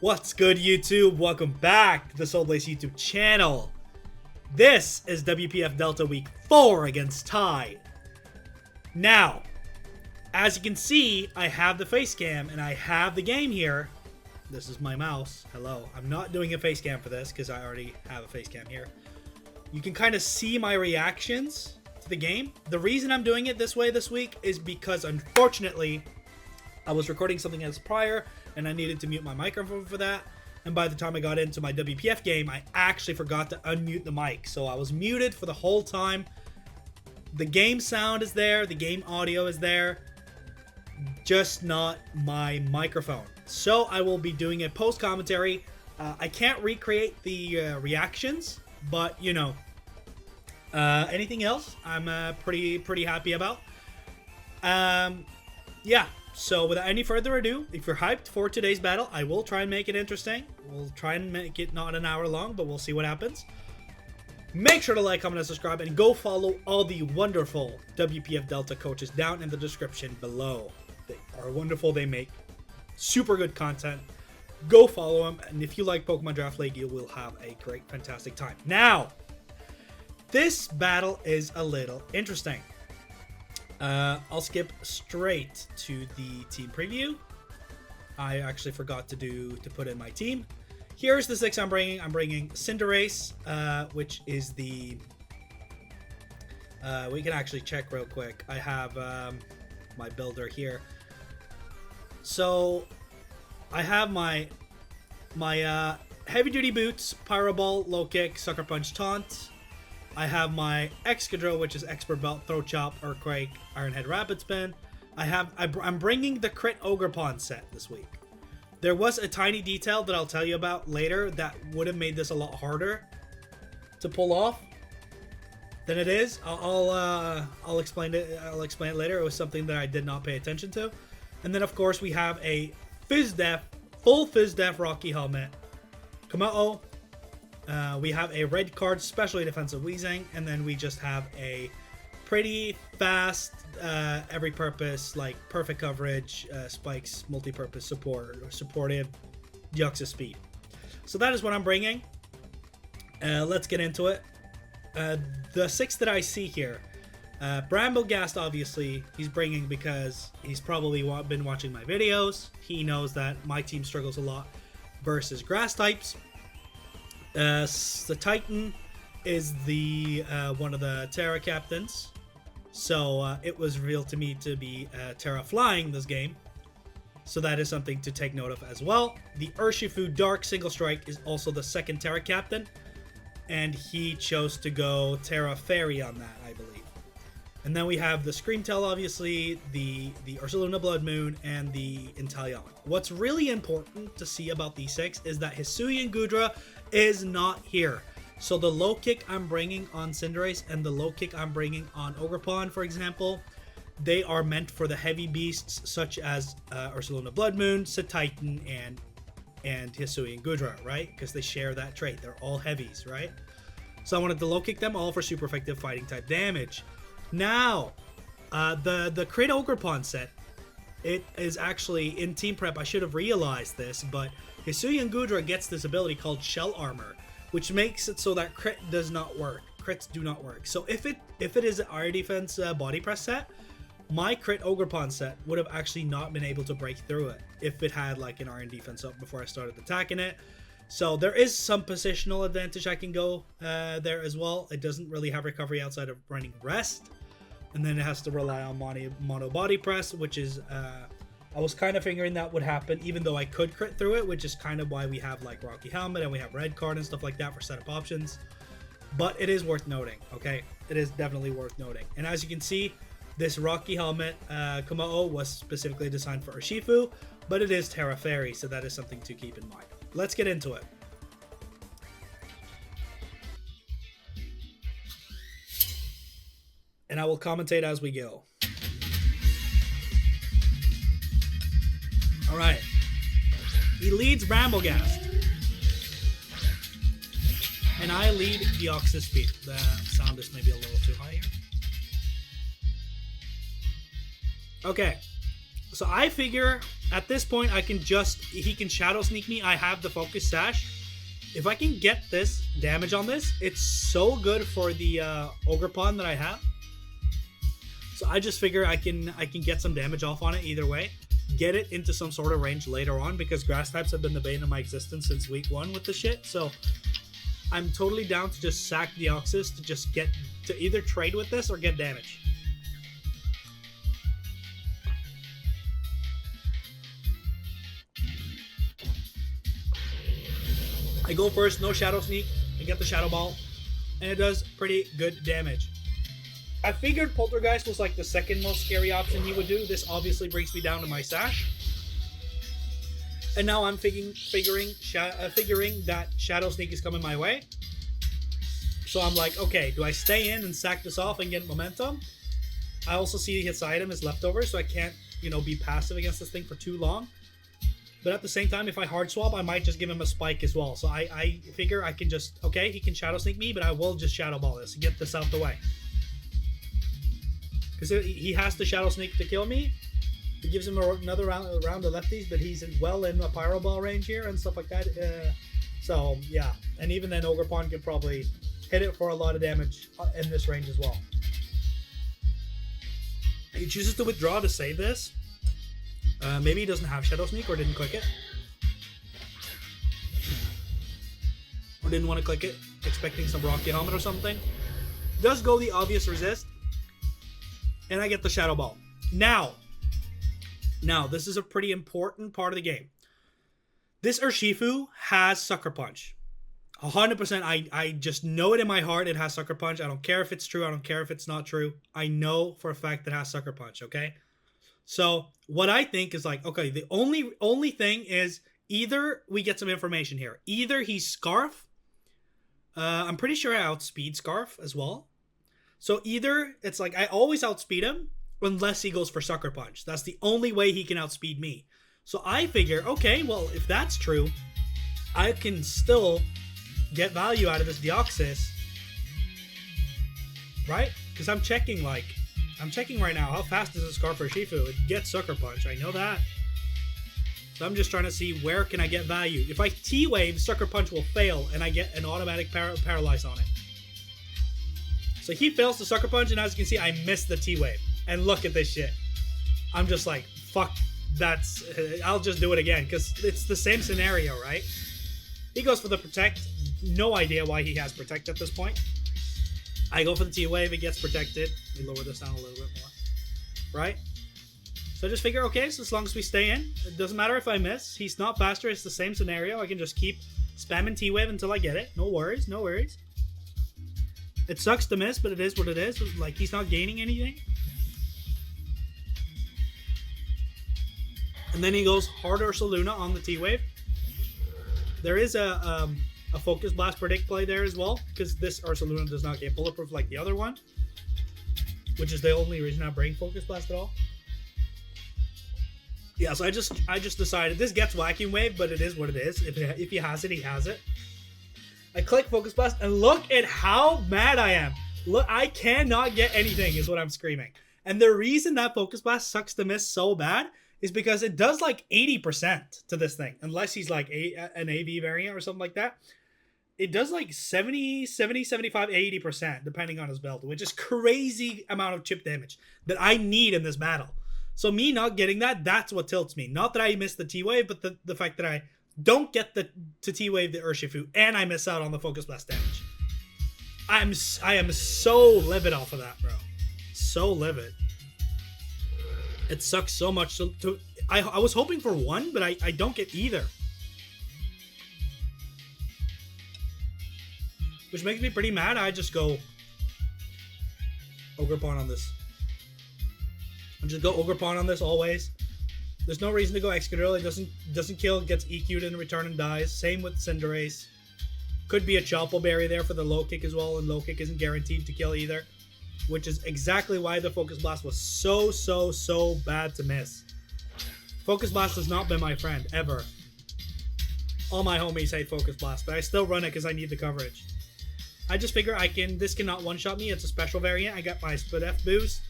What's good, YouTube? Welcome back to the Soul Blaze YouTube channel. This is WPF Delta Week 4 against Tide. Now, as you can see, I have the face cam and I have the game here. This is my mouse. Hello. I'm not doing a face cam for this because I already have a face cam here. You can kind of see my reactions to the game. The reason I'm doing it this way this week is because, unfortunately, I was recording something else prior and I needed to mute my microphone for that. And by the time I got into my WPF game, I actually forgot to unmute the mic. So I was muted for the whole time. The game sound is there. The game audio is there. Just not my microphone. So I will be doing a post commentary. I can't recreate the reactions, but you know, anything else I'm pretty happy about. Yeah. So without any further ado, if you're hyped for today's battle, I will try and make it interesting. We'll try and make it not an hour long, but we'll see what happens. Make sure to like, comment, and subscribe, and go follow all the wonderful WPF Delta coaches down in the description below. They are wonderful. They make super good content. Go follow them, and if you like Pokemon Draft League, you will have a great, fantastic time. Now, this battle is a little interesting. I'll skip straight to the team preview. I actually forgot to put in my team. Here's the 6 I'm bringing. I'm bringing Cinderace, which is the... we can actually check real quick. I have my builder here. So I have my Heavy Duty Boots, Pyro Ball, Low Kick, Sucker Punch, Taunt. I have my Excadrill, which is Expert Belt, Throat Chop, Earthquake, Iron Head, Rapid Spin. I'm bringing the Crit Ogerpon set this week. There was a tiny detail that I'll tell you about later that would have made this a lot harder to pull off than it is. I'll explain it. I'll explain it later. It was something that I did not pay attention to. And then of course we have a full Fizz Def Rocky Helmet, Kamao. We have a red card, specially defensive Weezing, and then we just have a pretty fast, every purpose, like perfect coverage, spikes, multi-purpose supportive Deoxys Speed. So that is what I'm bringing. Let's get into it. The 6 that I see here, Bramblegast, obviously, he's bringing because he's probably been watching my videos. He knows that my team struggles a lot versus grass types. The Titan is the one of the Terra captains, so it was revealed to me to be Terra flying this game, so that is something to take note of as well. The Urshifu Dark Single Strike is also the second Terra captain, and he chose to go Terra Fairy on that, I believe. And then we have the Screamtail, obviously, the Ursaluna Blood Moon, and the Inteleon. What's really important to see about these 6 is that Hisuian Gudra is not here. So the low kick I'm bringing on Cinderace and the low kick I'm bringing on Ogerpon, for example, they are meant for the heavy beasts such as Ursaluna Blood Moon, Titan, and Hisuian Gudra, right? Because they share that trait. They're all heavies, right? So I wanted to low kick them all for super effective fighting type damage. Now, the Crit Ogerpon set, it is actually in team prep. I should have realized this, but Hisuian Gudra gets this ability called Shell Armor, which makes it so that crit does not work. Crits do not work. So if it is an Air Defense body press set, my Crit Ogerpon set would have actually not been able to break through it if it had like an Iron Defense up before I started attacking it. So there is some positional advantage I can go there as well. It doesn't really have recovery outside of running Rest. And then it has to rely on mono body press, which is, I was kind of figuring that would happen, even though I could crit through it, which is kind of why we have like Rocky Helmet and we have Red Card and stuff like that for setup options. But it is worth noting, okay? It is definitely worth noting. And as you can see, this Rocky Helmet Kamao was specifically designed for Urshifu, but it is Terra Fairy, so that is something to keep in mind. Let's get into it. And I will commentate as we go. Alright. He leads Bramblegast. And I lead Deoxys Speed. The sound is maybe a little too high here. Okay. So I figure at this point he can shadow sneak me. I have the focus sash. If I can get this damage on this, it's so good for the Ogerpon that I have. So I just figure I can get some damage off on it either way. Get it into some sort of range later on, because grass types have been the bane of my existence since week 1 with the shit. So I'm totally down to just sack Deoxys to just get to either trade with this or get damage. I go first, no Shadow Sneak. I get the Shadow Ball, and it does pretty good damage. I figured Poltergeist was like the second most scary option he would do. This obviously brings me down to my sash. And now I'm figuring that Shadow Sneak is coming my way. So I'm like, okay, do I stay in and sack this off and get momentum? I also see his item is leftover, so I can't, be passive against this thing for too long. But at the same time, if I hard swap, I might just give him a spike as well. So I figure I can just, okay, he can Shadow Sneak me, but I will just Shadow Ball this and get this out the way. Because he has to Shadow Sneak to kill me. It gives him another round of lefties, but he's well in a Pyro Ball range here and stuff like that. So, yeah. And even then, Ogerpon can probably hit it for a lot of damage in this range as well. He chooses to withdraw to save this. Maybe he doesn't have Shadow Sneak or didn't click it. Or didn't want to click it, expecting some Rocky Helmet or something. Does go the obvious resist. And I get the Shadow Ball. Now, this is a pretty important part of the game. This Urshifu has Sucker Punch. 100%, I just know it in my heart it has Sucker Punch. I don't care if it's true. I don't care if it's not true. I know for a fact it has Sucker Punch, okay? So what I think is like, okay, the only thing is either we get some information here. Either he's Scarf. I'm pretty sure I outspeed Scarf as well. So either it's like I always outspeed him unless he goes for Sucker Punch. That's the only way he can outspeed me. So I figure, okay, well, if that's true, I can still get value out of this Deoxys. Right? Because I'm checking right now, how fast is a Scarf for Shifu? It gets Sucker Punch, I know that. So I'm just trying to see where can I get value. If I T-Wave, Sucker Punch will fail and I get an automatic Paralyze on it. So he fails the Sucker Punch, and as you can see, I missed the T-Wave. And look at this shit. I'm just like, fuck, I'll just do it again, because it's the same scenario, right? He goes for the Protect. No idea why he has Protect at this point. I go for the T-Wave, it gets protected. Let me lower this down a little bit more. Right? So I just figure, okay, so as long as we stay in, it doesn't matter if I miss. He's not faster, it's the same scenario. I can just keep spamming T-Wave until I get it. No worries, no worries. It sucks to miss, but it is what it is. Like, he's not gaining anything. And then he goes hard Ursaluna on the T-Wave. There is a Focus Blast Predict play there as well, because this Ursaluna does not get bulletproof like the other one, which is the only reason I'm bringing Focus Blast at all. Yeah, so I just decided this gets Vacuum Wave, but it is what it is. If he has it, he has it. I click Focus Blast, and look at how mad I am. Look, I cannot get anything, is what I'm screaming. And the reason that Focus Blast sucks to miss so bad is because it does like 80% to this thing, unless he's like an AV variant or something like that. It does like 70, 75, 80%, depending on his build, which is crazy amount of chip damage that I need in this battle. So me not getting that, that's what tilts me. Not that I missed the T-Wave, but the fact that I don't get to T-Wave the Urshifu, and I miss out on the Focus Blast damage. I am so livid off of that, bro. So livid. It sucks so much. I was hoping for one, but I don't get either. Which makes me pretty mad. I just go Ogerpon on this. I just go Ogerpon on this always. There's no reason to go Excadrill. It doesn't kill, gets EQ'd in return and dies. Same with Cinderace. Could be a Chople Berry there for the low kick as well, and low kick isn't guaranteed to kill either. Which is exactly why the Focus Blast was so bad to miss. Focus Blast has not been my friend, ever. All my homies hate Focus Blast, but I still run it because I need the coverage. I just figure this cannot one-shot me. It's a special variant. I got my Split F boost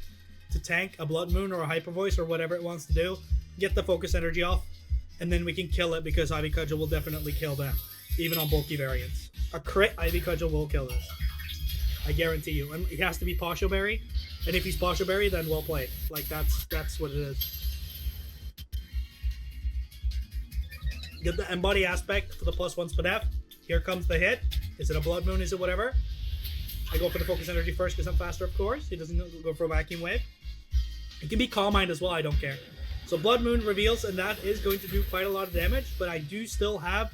to tank a Blood Moon or a Hyper Voice or whatever it wants to do. Get the focus energy off, and then we can kill it because Ivy Cudgel will definitely kill them, even on bulky variants. A crit Ivy Cudgel will kill this. I guarantee you. And he has to be Posho Berry, and if he's Posho Berry, then well played. Like that's what it is. Get the embody aspect for the +1 SPDF. Here comes the hit. Is it a Blood Moon? Is it whatever? I go for the focus energy first because I'm faster, of course. He doesn't go for a vacuum wave. It can be Calm Mind as well. I don't care. So Blood Moon reveals, and that is going to do quite a lot of damage. But I do still have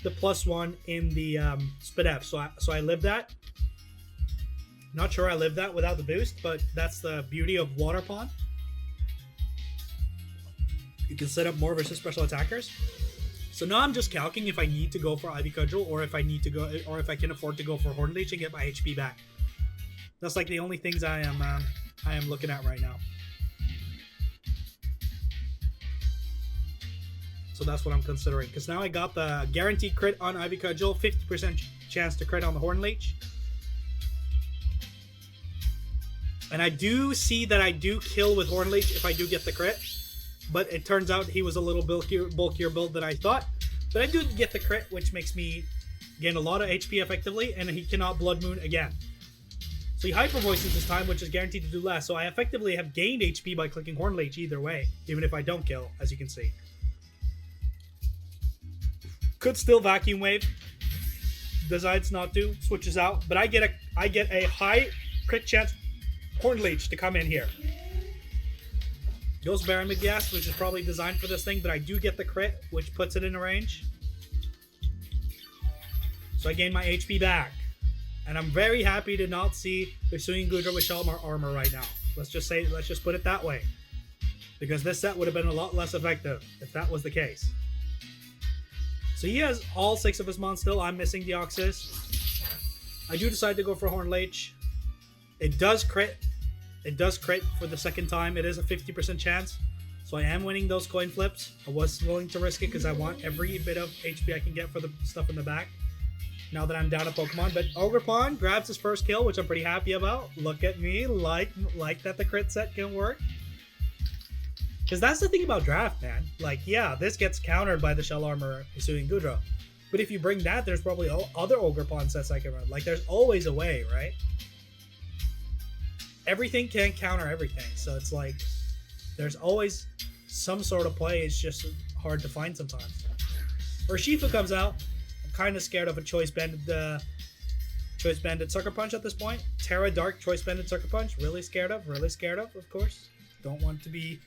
the +1 in the SPDF, so I live that. Not sure I live that without the boost, but that's the beauty of Ogerpon. You can set up more versus special attackers. So now I'm just calculating if I need to go for Ivy Cudgel or if I need to go, or if I can afford to go for Horn Leech and get my HP back. That's like the only things I am looking at right now. So that's what I'm considering, because now I got the guaranteed crit on Ivy Cudgel, 50% chance to crit on the Horn Leech. And I do see that I do kill with Horn Leech if I do get the crit. But it turns out he was a little bulkier build than I thought. But I do get the crit, which makes me gain a lot of HP effectively, and he cannot Blood Moon again. So he Hyper Voices this time, which is guaranteed to do less. So I effectively have gained HP by clicking Horn Leech either way, even if I don't kill, as you can see. Could still Vacuum Wave. Decides not to, switches out. But I get a high crit chance Horn Leech to come in here. Goes Baron McGas, which is probably designed for this thing, but I do get the crit, which puts it in a range. So I gain my HP back. And I'm very happy to not see Pursuing Goodra with Shalimar armor right now. Let's just put it that way. Because this set would have been a lot less effective if that was the case. So he has all 6 of his mons still. I'm missing Deoxys. I do decide to go for Horn Leech. It does crit. It does crit for the second time. It is a 50% chance. So I am winning those coin flips. I was willing to risk it because I want every bit of HP I can get for the stuff in the back. Now that I'm down a Pokemon. But Ogerpon grabs his first kill, which I'm pretty happy about. Look at me. Like that the crit set can work. Because that's the thing about draft, man. Like, yeah, this gets countered by the Shell Armor Pursuing Goodra. But if you bring that, there's probably other Ogerpon sets I can run. Like, there's always a way, right? Everything can counter everything, so it's like there's always some sort of play. It's just hard to find sometimes. Urshifu comes out. I'm kind of scared of a choice banded Sucker Punch at this point. Terra Dark choice banded Sucker Punch. Really scared of, of course. Don't want to be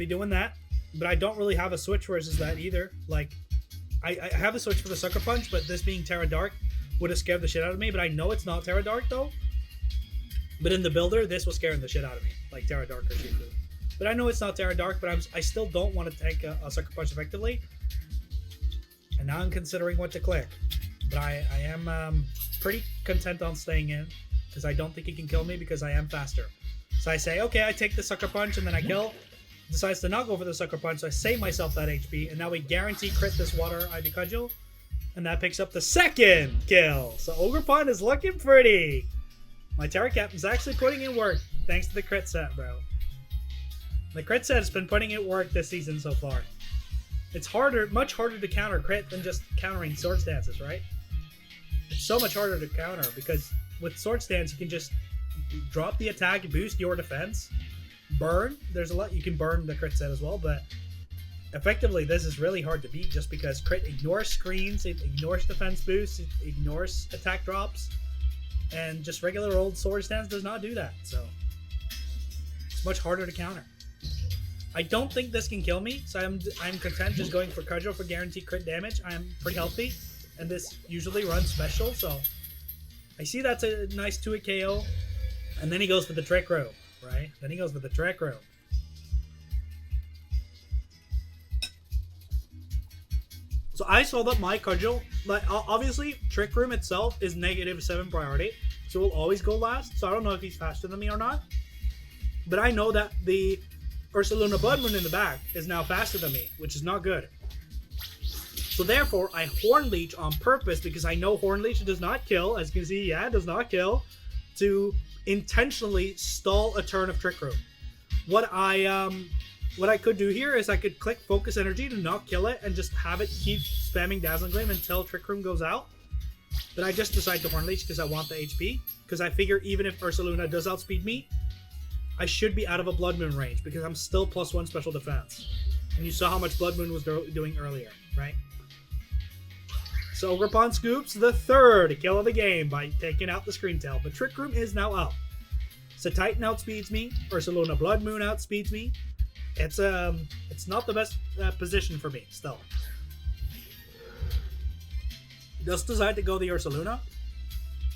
doing that. But I don't really have a switch versus that either. Like I have a switch for the Sucker Punch, but this being Terra Dark would have scared the shit out of me. But I know it's not Terra Dark though. But in the builder, this was scaring the shit out of me, like Terra Dark or Shifu. But I know it's not Terra Dark, but I still don't want to take a Sucker Punch effectively. And now I'm considering what to click. But I am pretty content on staying in, because I don't think he can kill me because I am faster. So I say, okay, I take the Sucker Punch and then I kill. Decides to not go for the Sucker Punch, so I save myself that HP, and now we guarantee crit this Water Ivy Cudgel. And that picks up the second kill. So Ogerpon is looking pretty. My Terra Captain's actually putting in work, thanks to the crit set, bro. The crit set has been putting in work this season so far. It's much harder to counter crit than just countering Sword Stances, right? It's so much harder to counter, because with Sword Stance, you can just drop the attack, boost your defense, burn. There's a lot, you can burn the crit set as well, but effectively, this is really hard to beat just because crit ignores screens, it ignores defense boosts, it ignores attack drops. And just regular old Sword Stance does not do that, so it's much harder to counter. I don't think this can kill me, so I'm content just going for Cudgel for guaranteed crit damage. I'm pretty healthy, and this usually runs special, so I see that's a nice 2-hit KO. And then he goes for the Trick Room, right? Then he goes for the Trick Room. So I saw that my Cudgel, like obviously Trick Room itself is -7 priority, so it will always go last. So I don't know if he's faster than me or not, but I know that the Ursaluna Blood Moon in the back is now faster than me, which is not good. So therefore I Horn Leech on purpose, because I know Horn Leech does not kill, as you can see, yeah, it does not kill, to intentionally stall a turn of Trick Room. What I could do here is I could click Focus Energy to not kill it and just have it keep spamming Dazzling Gleam until Trick Room goes out. Then I just decide to Horn Leech because I want the HP. Because I figure even if Ursaluna does outspeed me, I should be out of a Blood Moon range because I'm still +1 special defense. And you saw how much Blood Moon was doing earlier, right? So Ogerpon scoops the third kill of the game by taking out the Screen Tail. But Trick Room is now up. So Titan outspeeds me. Ursaluna Blood Moon outspeeds me. It's not the best position for me still. Just decide to go the Ursaluna,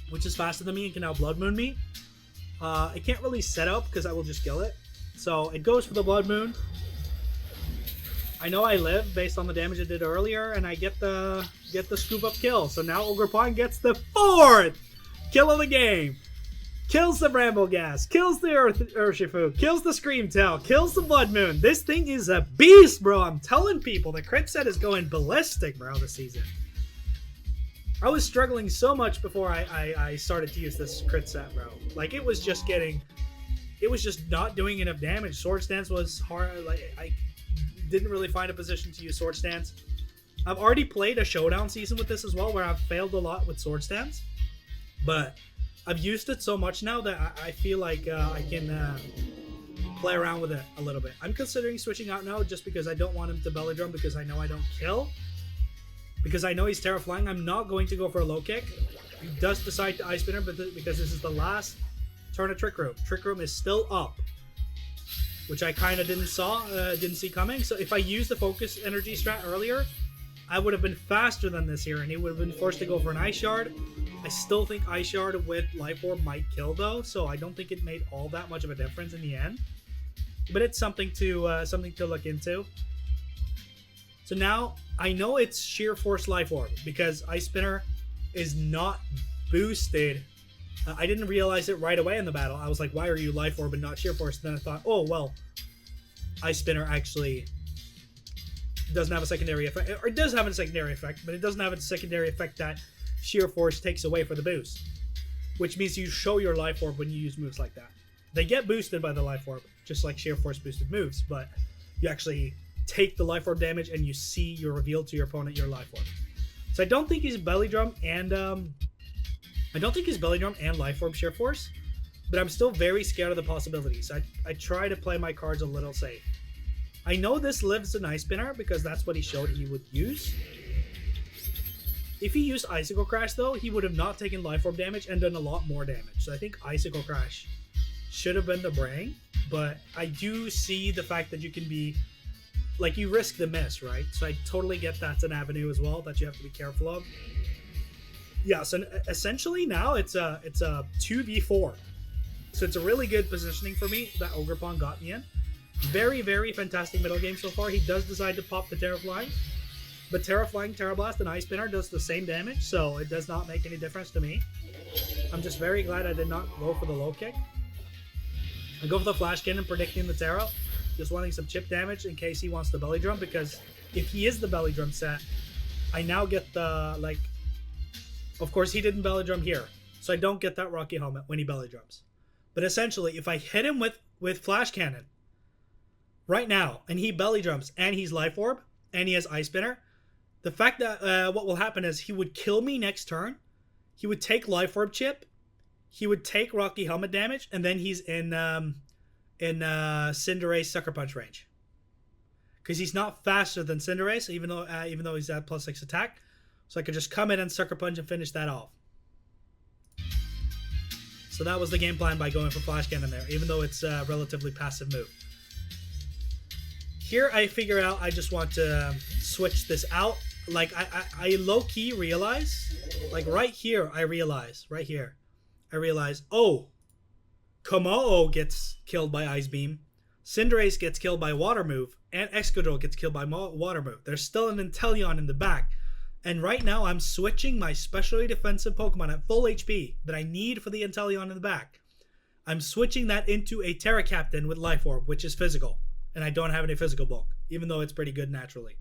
which is faster than me and can now Blood Moon me. It can't really set up because I will just kill it. So it goes for the Blood Moon. I know I live based on the damage it did earlier, and I get the scoop up kill. So now Ogerpon gets the fourth kill of the game. Kills the Brambleghast, kills the Urshifu, kills the Scream Tail, kills the Blood Moon. This thing is a beast, bro. I'm telling people, the crit set is going ballistic, bro, this season. I was struggling so much before I started to use this crit set, bro. Like, it was just not doing enough damage. Sword Stance was hard. Like, I didn't really find a position to use Sword Stance. I've already played a Showdown season with this as well, where I've failed a lot with Sword Stance. But I've used it so much now that I feel like I can play around with it a little bit. I'm considering switching out now just because I don't want him to Belly Drum because I know I don't kill. Because I know he's Terra Flying, I'm not going to go for a low kick. He does decide to Ice Spinner because this is the last turn of Trick Room. Trick Room is still up, which I kind of didn't see coming. So if I used the Focus Energy strat earlier, I would have been faster than this here, and he would have been forced to go for an Ice Shard. I still think Ice Shard with Life Orb might kill though, so I don't think it made all that much of a difference in the end. But it's something to look into. So now I know it's Sheer Force Life Orb because Ice Spinner is not boosted. I didn't realize it right away in the battle. I was like, why are you Life Orb and not Sheer Force? And then I thought, oh well, Ice Spinner actually doesn't have a secondary effect, or it does have a secondary effect, but it doesn't have a secondary effect that Sheer Force takes away for the boost, which means you show your Life Orb when you use moves like that. They get boosted by the Life Orb, just like Sheer Force boosted moves, but you actually take the Life Orb damage and you see your reveal to your opponent your Life Orb. So I don't think he's Belly Drum and Life Orb Sheer Force, but I'm still very scared of the possibilities. I try to play my cards a little safe. I know this lives an Ice Spinner because that's what he showed he would use. If he used Icicle Crash though, he would have not taken Life Orb damage and done a lot more damage. So I think Icicle Crash should have been the brain, but I do see the fact that you can be, like, you risk the miss, right? So I totally get that's an avenue as well that you have to be careful of. Yeah, so essentially now it's a 2v4. So it's a really good positioning for me that Ogerpon got me in. Very, very fantastic middle game so far. He does decide to pop the Terra Flying, but Terra Flying, Terra Blast, and Ice Spinner does the same damage, so it does not make any difference to me. I'm just very glad I did not go for the low kick. I go for the Flash Cannon, predicting the Terra, just wanting some chip damage in case he wants the Belly Drum, because if he is the Belly Drum set, I now get the, like, of course he didn't Belly Drum here, so I don't get that Rocky Helmet when he Belly Drums. But essentially, if I hit him with Flash Cannon right now, and he Belly Drums, and he's Life Orb, and he has Ice Spinner, the fact that what will happen is he would kill me next turn, he would take Life Orb chip, he would take Rocky Helmet damage, and then he's in Cinderace Sucker Punch range. Because he's not faster than Cinderace, even though he's at +6 attack. So I could just come in and Sucker Punch and finish that off. So that was the game plan by going for Flash Cannon there, even though it's a relatively passive move. Here I figure out I just want to switch this out. Like, I low-key realize, like right here, I realize, oh, Komao gets killed by Ice Beam, Cinderace gets killed by Water Move, and Excadrill gets killed by Water Move. There's still an Inteleon in the back. And right now I'm switching my specially defensive Pokemon at full HP that I need for the Inteleon in the back. I'm switching that into a Terra Captain with Life Orb, which is physical. And I don't have any physical bulk, even though it's pretty good naturally.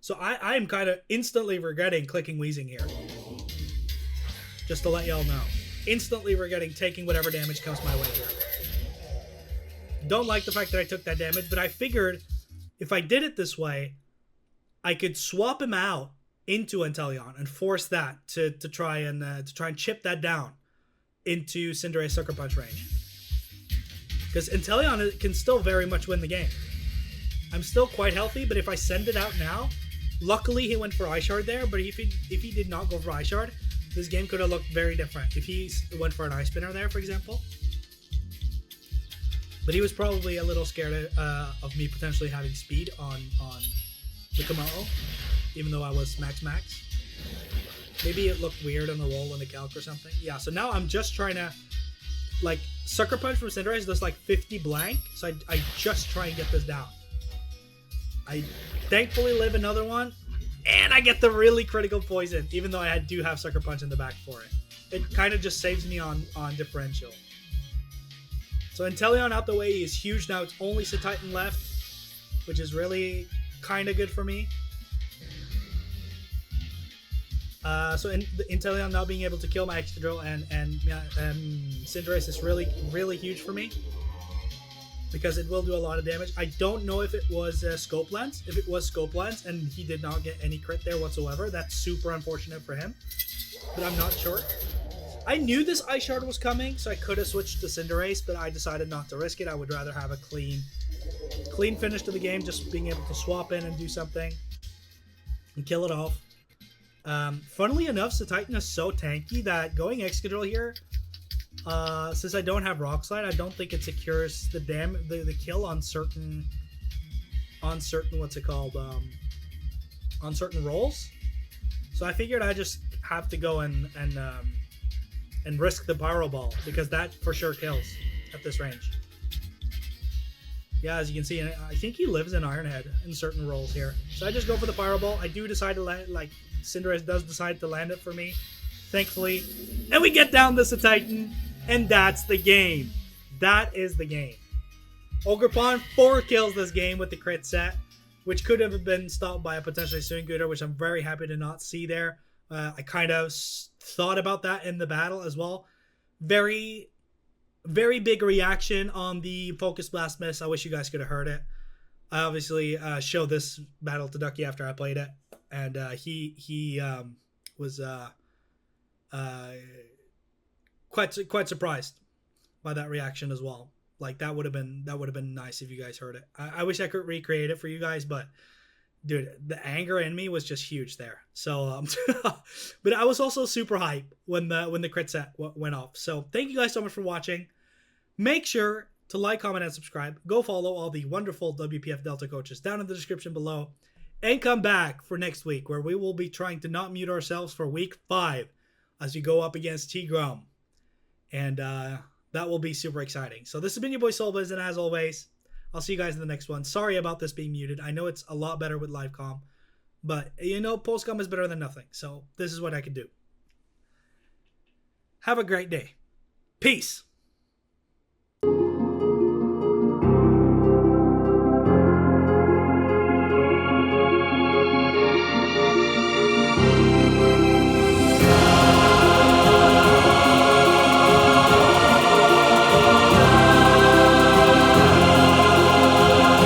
So I am kind of instantly regretting clicking Weezing here. Just to let y'all know. instantly we're taking whatever damage comes my way here. Don't like the fact that I took that damage, but I figured if I did it this way, I could swap him out into Inteleon and force that to try and chip that down into Cinderace Sucker Punch range. Because Inteleon can still very much win the game. I'm still quite healthy, but if I send it out now, luckily he went for Ice Shard there, but if he did not go for Ice Shard, this game could have looked very different. If he went for an Ice Spinner there, for example. But he was probably a little scared of me potentially having speed on the Kamao, even though I was max. Maybe it looked weird on the roll in the calc or something. Yeah, so now I'm just trying to, like, Sucker Punch from Cinderace does like 50 blank, so I just try and get this down. I thankfully live another one, and I get the really critical poison, even though I do have Sucker Punch in the back for it. It kind of just saves me on differential. So Inteleon out the way is huge now. It's only Cetitan left, which is really kind of good for me. So Inteleon now being able to kill my Excadrill and Cinderace is really, really huge for me. Because it will do a lot of damage. I don't know if it was Scope Lens. If it was Scope Lens and he did not get any crit there whatsoever, that's super unfortunate for him. But I'm not sure. I knew this Ice Shard was coming, so I could have switched to Cinderace, but I decided not to risk it. I would rather have a clean finish to the game, just being able to swap in and do something and kill it off. Funnily enough, Cetitan is so tanky that going Excadrill here, since I don't have Rock Slide, I don't think it secures the kill on certain what's it called, on certain rolls. So I figured I just have to go and risk the Pyro Ball, because that for sure kills at this range. Yeah, as you can see, I think he lives in Ironhead in certain rolls here. So I just go for the Pyro Ball. I do decide to land, like, Cinderace does decide to land it for me, thankfully. And we get down the Cetitan, and that's the game. That is the game. Ogerpon 4 kills this game with the crit set, which could have been stopped by a potentially Suicune, which I'm very happy to not see there. I kind of thought about that in the battle as well. Very, very big reaction on the Focus Blast miss. I wish you guys could have heard it. I obviously showed this battle to Ducky after I played it, and he was quite surprised by that reaction as well. Like, that would have been nice if you guys heard it. I wish I could recreate it for you guys, but dude, the anger in me was just huge there. So, but I was also super hype when the crit set went off. So thank you guys so much for watching. Make sure to like, comment, and subscribe. Go follow all the wonderful WPF Delta coaches down in the description below. And come back for next week, where we will be trying to not mute ourselves for week 5 as we go up against T-Grum. And that will be super exciting. So this has been your boy Solbaz, and as always, I'll see you guys in the next one. Sorry about this being muted. I know it's a lot better with live comm, but you know, post comm is better than nothing. So this is what I can do. Have a great day. Peace.